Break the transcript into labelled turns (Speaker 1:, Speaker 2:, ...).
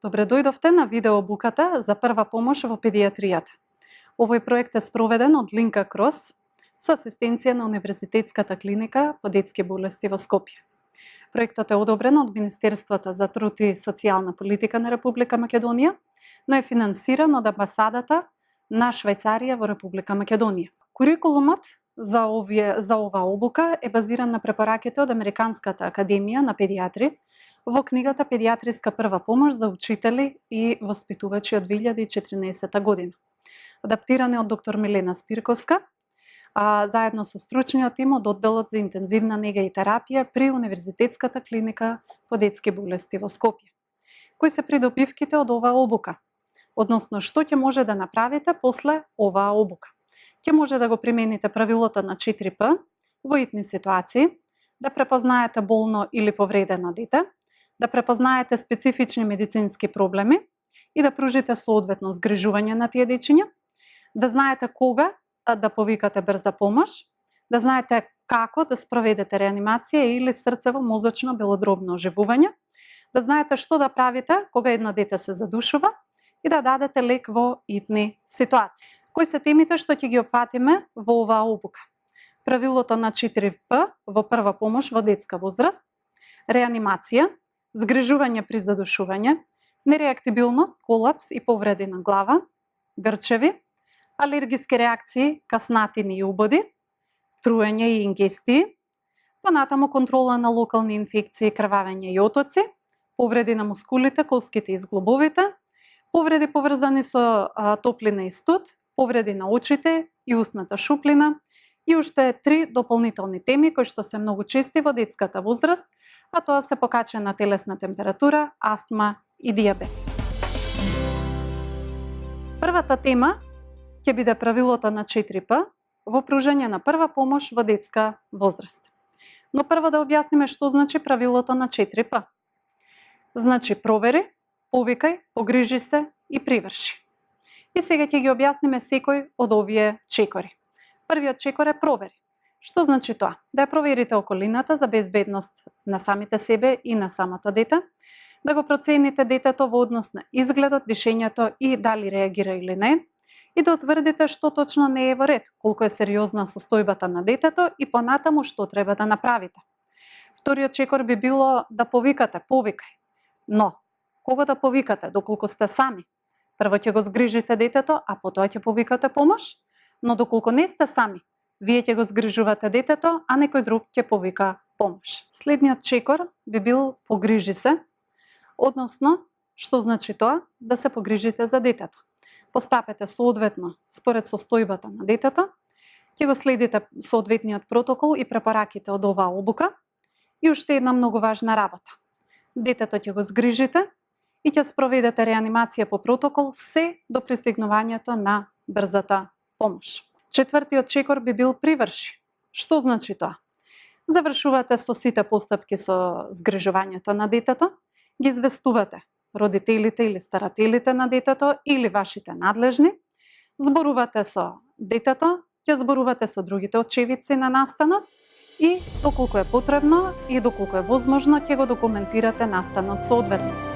Speaker 1: Добре дојдовте на видеообуката за прва помош во педијатријата. Овој проект е спроведен од Линка Крос со асистенција на Универзитетската клиника по детски болести во Скопје. Проектот е одобрен од Министерството за труд и социјална политика на Република Македонија, но е финансиран од амбасадата на Швајцарија во Република Македонија. Курикулумот за оваа обука е базиран на препораките од Американската академија на педијатри во книгата Педијатриска прва помош за учители и воспитувачи од 2014 година. Адаптиран е од доктор Милена Спирковска, заедно со стручниот тим од одделот за интензивна нега и терапија при Универзитетската клиника по детски болести во Скопје. Кои се придобивките од оваа обука? Односно, што ќе може да направите после оваа обука? Ќе може да го примените правилото на 4П во итни ситуации, да препознаете болно или повредено дете, да препознаете специфични медицински проблеми и да пружите соодветно згрижување на тие дечиња, да знаете кога да повикате брза помош, да знаете како да спроведете реанимација или срцево-мозочно белодробно оживување, да знаете што да правите кога едно дете се задушува и да дадете лек во итни ситуации. Кои се темите што ќе ги опфатиме во оваа обука? Правилото на 4П во прва помош во детска возраст, реанимација, згрижување при задушување, нереактибилност, колапс и повреди на глава, грчеви, алергиски реакции, каснатини и убоди, труење и ингестии, понатаму контрола на локални инфекции, крвавење и отоци, повреди на мускулите, коските и зглобовите, повреди поврзани со топлина и студ, повреди на очите и устната шуплина и уште 3 дополнителни теми кои што се многу чести во детската возраст, а тоа се покачена телесна температура, астма и дијабет. Првата тема ќе биде правилото на 4П во пружање на прва помош во детска возраст. Но прво да објасниме што значи правилото на 4П. Значи провери, повикај, погрижи се и приврши. И сега ќе ги објасниме секој од овие чекори. Првиот чекор е провери. Што значи тоа? Да ја проверите околината за безбедност на самите себе и на самото дете, да го процените детето во однос на изгледот, дишењето и дали реагира или не, и да утврдите што точно не е во ред, колку е сериозна состојбата на детето и понатаму што треба да направите. Вториот чекор би било да повикате, повикај. Но, кога да повикате, доколку сте сами? Прво ќе го згрижите детето, а потоа ќе повикате помош, но доколку не сте сами, вие ќе го згрижувате детето, а некој друг ќе повика помош. Следниот чекор би бил погрижи се, односно, што значи тоа? Да се погрижите за детето. Постапете соодветно според состојбата на детето, ќе го следите соодветниот протокол и препораките од оваа обука и уште една многу важна работа. Детето ќе го згрижите и ќе спроведете реанимација по протокол се до пристигнувањето на брзата помош. Четвртиот чекор би бил приврши. Што значи тоа? Завршувате со сите постапки со згрижувањето на детето, ги известувате родителите или старателите на детето или вашите надлежни, зборувате со детето, ќе зборувате со другите очевидци на настанот и доколку е потребно и доколку е возможно ќе го документирате настанот соодветно.